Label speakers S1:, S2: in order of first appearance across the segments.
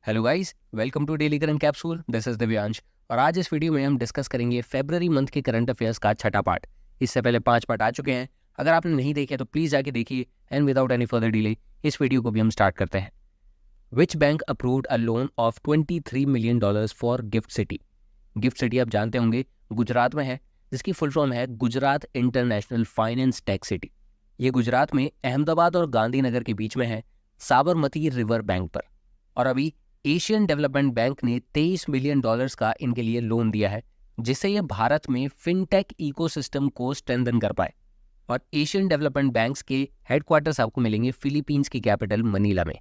S1: Hello guys, welcome to daily current capsule. This is Divyansh और आज इस वीडियो में हम डिस्कस करेंगे फरवरी मंथ के करंट अफेयर्स का छठा पार्ट। इससे पहले 5 पार्ट आ चुके हैं। अगर आपने नहीं देखे तो प्लीज जाके देखिए and without any further delay इस वीडियो को भी हम स्टार्ट करते हैं। Which bank approved a loan of $23 million for gift city. Gift city आप जानते होंगे गुजरात में है, जिसकी फुल फॉर्म है Gujarat international finance tech city. ये गुजरात में अहमदाबाद और गांधीनगर के बीच में है, साबरमती रिवर बैंक पर। और अभी एशियन डेवलपमेंट बैंक ने $23 मिलियन का इनके लिए लोन दिया है, जिससे ये भारत में फिनटेक इकोसिस्टम को स्ट्रेंथन कर पाए। और एशियन डेवलपमेंट बैंक्स के हेडक्वार्टर्स आपको मिलेंगे फिलीपींस की कैपिटल मनीला में।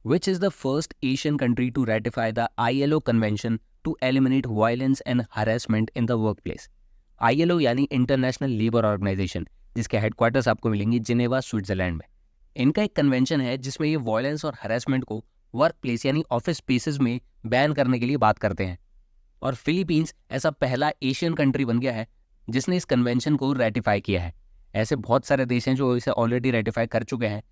S1: Which is the first Asian country to ratify the ILO convention to eliminate violence and harassment in the workplace? ILO यानी इंटरनेशनल लेबर ऑर्गेनाइजेशन, जिसके हेडक्वार्टर्स आपको मिलेंगे Geneva Switzerland में। इनका एक कन्वेंशन है जिसमें ये वायलेंस और हरासमेंट को वर्क प्लेस यानी ऑफिस स्पेसेस में बैन करने के लिए बात करते हैं। और फिलीपींस ऐसा पहला एशियन कंट्री बन गया है जिसने इस कन्वेंशन को रेटिफाई किया है। ऐसे बहुत सारे देश हैं जो इसे ऑलरेडी रेटिफाई कर चुके हैं,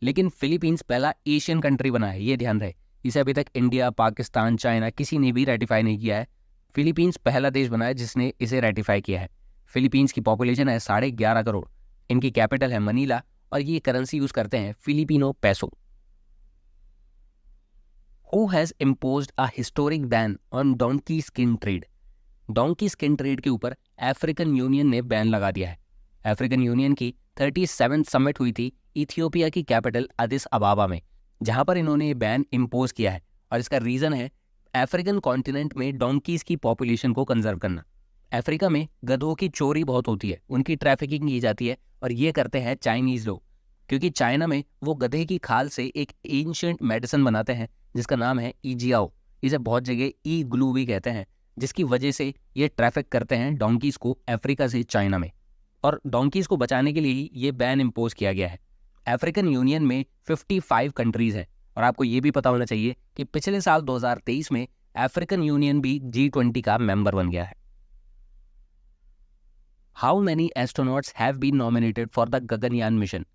S1: लेकिन फिलीपींस पहला एशियन कंट्री बना है, ये ध्यान रहे। इसे अभी तक इंडिया, पाकिस्तान, चाइना किसी ने भी रेटिफाई नहीं किया है। फिलीपींस पहला देश बना है जिसने इसे रेटिफाई किया है। फिलीपींस की पॉपुलेशन है 11.5 करोड़। इनकी कैपिटल है मनीला और ये करेंसी यूज करते हैं फिलिपिनो पैसो। Who has imposed a historic ban on donkey skin trade? Donkey skin trade के ऊपर अफ्रीकन यूनियन ने बैन लगा दिया है। अफ्रीकन यूनियन की 37वीं समिट हुई थी इथियोपिया की कैपिटल अदिस अबाबा में, जहां पर इन्होंने ये बैन इम्पोज किया है। और इसका रीजन है अफ्रीकन कॉन्टिनेंट में डोंकीज की पॉपुलेशन को कंजर्व करना। अफ्रीका में गधों की चोरी बहुत होती है, उनकी ट्रैफिकिंग की जाती है और ये करते हैं चाइनीज लोग, क्योंकि चाइना में वो गधे की खाल से एक एंशिएंट मेडिसिन बनाते हैं जिसका नाम है ईजियाओ। इसे बहुत जगह ई ग्लू भी कहते हैं, जिसकी वजह से ये ट्रैफिक करते हैं डोंकीज को अफ्रीका से चाइना में। और डोंकीज को बचाने के लिए ही ये बैन इम्पोज किया गया है। अफ्रीकन यूनियन में 55 कंट्रीज हैं और आपको ये भी पता होना चाहिए कि पिछले साल 2023 में अफ्रीकन यूनियन भी G20 का मेंबर बन गया है। How many astronauts have been nominated for the Gaganyaan mission?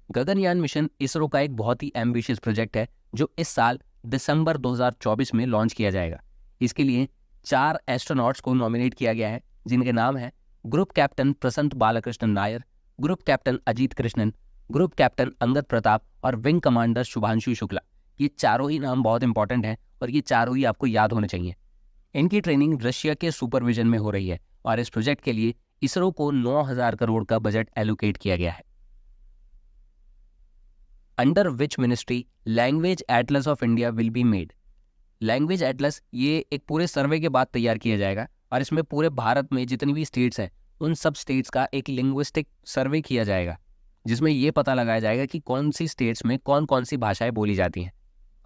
S1: Gaganyaan mission ISRO का एक बहुत ही एम्बिशियस प्रोजेक्ट है जो इस साल दिसंबर 2024 में लॉन्च किया जाएगा। इसके लिए 4 एस्ट्रोनॉट्स को नॉमिनेट किया गया है, जिनके नाम है group captain Prasanth Balakrishnan Nair, group captain Ajit Krishnan, group captain Angad Pratap और विंग कमांडर शुभांशु शुक्ला। ये चारों ही नाम बहुत इंपॉर्टेंट हैं और ये चारों ही आपको याद होने चाहिए। इनकी ट्रेनिंग रशिया के सुपरविजन में हो रही है और इस प्रोजेक्ट के लिए इसरो को 9,000 करोड़ का बजट एलोकेट किया गया है। Under which ministry language Atlas of India will be made? Language Atlas ये एक पूरे सर्वे के बाद तैयार किया जाएगा और इसमें पूरे भारत में जितनी भी स्टेट्स हैं उन सब स्टेट्स का एक लिंग्विस्टिक सर्वे किया जाएगा, जिसमें ये पता लगाया जाएगा कि कौन सी स्टेट्स में कौन कौन सी भाषाएं बोली जाती हैं।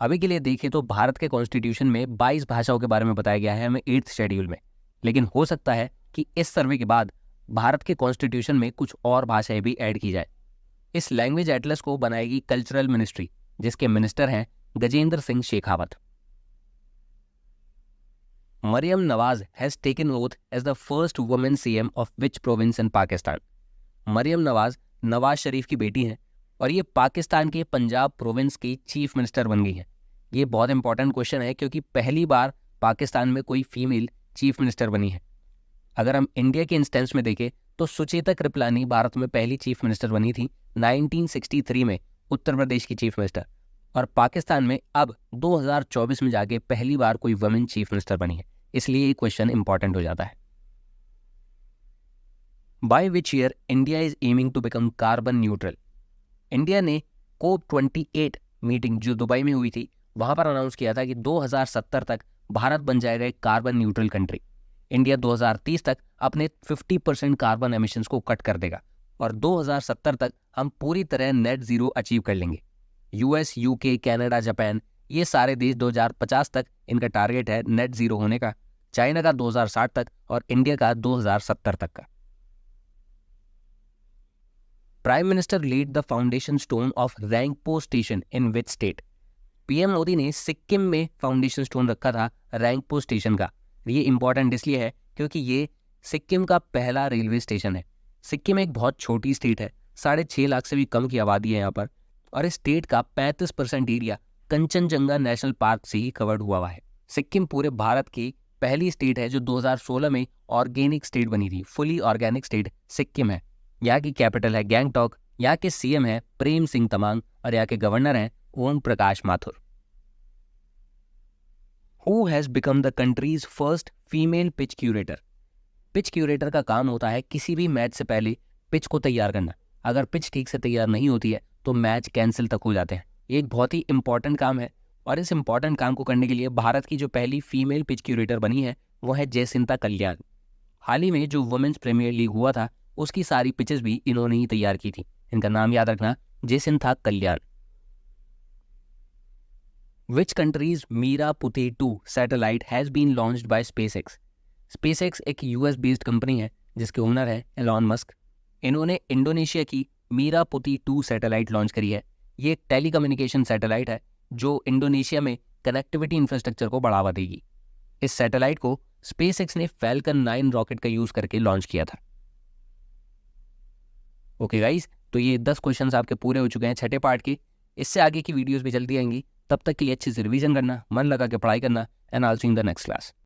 S1: अभी के लिए देखें तो भारत के कॉन्स्टिट्यूशन में 22 भाषाओं के बारे में बताया गया है हमें 8th शेड्यूल में, लेकिन हो सकता है कि इस सर्वे के बाद भारत के कॉन्स्टिट्यूशन में कुछ और भाषाएं भी ऐड की जाए। इस लैंग्वेज एटलस को बनाएगी कल्चरल मिनिस्ट्री, जिसके मिनिस्टर हैं Gajendra Singh Shekhawat. Maryam Nawaz has taken oath as the first women CM of which province in Pakistan? Maryam Nawaz Sharif की बेटी हैं और ये पाकिस्तान के पंजाब प्रोविंस की चीफ मिनिस्टर बन गई हैं। ये बहुत इंपॉर्टेंट क्वेश्चन है क्योंकि पहली बार पाकिस्तान में कोई फीमेल चीफ मिनिस्टर बनी है। अगर हम इंडिया के इंस्टेंस में देखें तो सुचेता कृपलानी भारत में पहली चीफ मिनिस्टर बनी थी 1963 में, उत्तर प्रदेश की चीफ मिनिस्टर। और पाकिस्तान में अब 2024 में जाके पहली बार कोई वुमेन चीफ मिनिस्टर बनी है, इसलिए ये क्वेश्चन इंपॉर्टेंट हो जाता है। By which year India is aiming to become carbon neutral? India ने COP28 मीटिंग जो दुबई में हुई थी वहां पर अनाउंस किया था कि 2070 तक भारत बन जाएगा एक कार्बन न्यूट्रल कंट्री। इंडिया 2030 तक अपने 50% कार्बन एमिशंस को कट कर देगा और 2070 तक हम पूरी तरह नेट जीरो अचीव कर लेंगे। US, UK, कनाडा, जापान ये सारे देश 2050 तक इनका टारगेट है नेट जीरो होने का, चाइना का 2060 तक और इंडिया का 2070 तक का। Prime minister laid the foundation stone of Rangpo station in which state? PM Modi ने सिक्किम में फाउंडेशन स्टोन रखा था रैंकपो स्टेशन का। ये इंपॉर्टेंट इसलिए है क्योंकि ये सिक्किम का पहला रेलवे स्टेशन है। सिक्किम एक बहुत छोटी स्टेट है, 6.5 लाख से भी कम की आबादी है यहाँ पर, और इस स्टेट का 35% एरिया कंचनजंगा नेशनल पार्क से ही कवर्ड हुआ है। सिक्किम पूरे भारत की पहली स्टेट है जो 2016 में ऑर्गेनिक स्टेट बनी थी। फुली ऑर्गेनिक स्टेट सिक्किम है। यहाँ की कैपिटल है गैंगटॉक। यहाँ के सीएम है प्रेम सिंह तमांग और यहाँ के गवर्नर हैं Om Prakash Mathur. Who has become the country's first female pitch curator? Pitch curator का काम होता है किसी भी मैच से पहले पिच को तैयार करना। अगर पिच ठीक से तैयार नहीं होती है तो मैच कैंसिल तक हो जाते हैं। ये एक बहुत ही इंपॉर्टेंट काम है और इस इंपॉर्टेंट काम को करने के लिए भारत की जो पहली फीमेल पिच क्यूरेटर बनी है वो है जयसिंता कल्याण। हाल ही में जो वुमेन्स प्रीमियर लीग हुआ था उसकी सारी पिचेस भी इन्होंने ही तैयार की थी। इनका नाम याद रखना, Jacintha Kalyan. Which countries Merah Putih two satellite has been launched by SpaceX? SpaceX एक यूएस बेस्ड कंपनी है जिसके ओनर है एलॉन मस्क। इन्होंने इंडोनेशिया की मीरापुती-2 सैटेलाइट लॉन्च करी है। ये एक टेलीकम्युनिकेशन सैटेलाइट है जो इंडोनेशिया में कनेक्टिविटी इंफ्रास्ट्रक्चर को बढ़ावा देगी। इस सैटेलाइट को स्पेसएक्स ने फैल्कन 9 रॉकेट का यूज करके लॉन्च किया था। ओके गाइस, तो ये 10 क्वेश्चंस आपके पूरे हो चुके हैं छठे पार्ट के। इससे आगे की वीडियोस भी जल्दी आएंगी। तब तक के लिए अच्छे से रिवीजन करना, मन लगा के पढ़ाई करना and I will see you in the next class.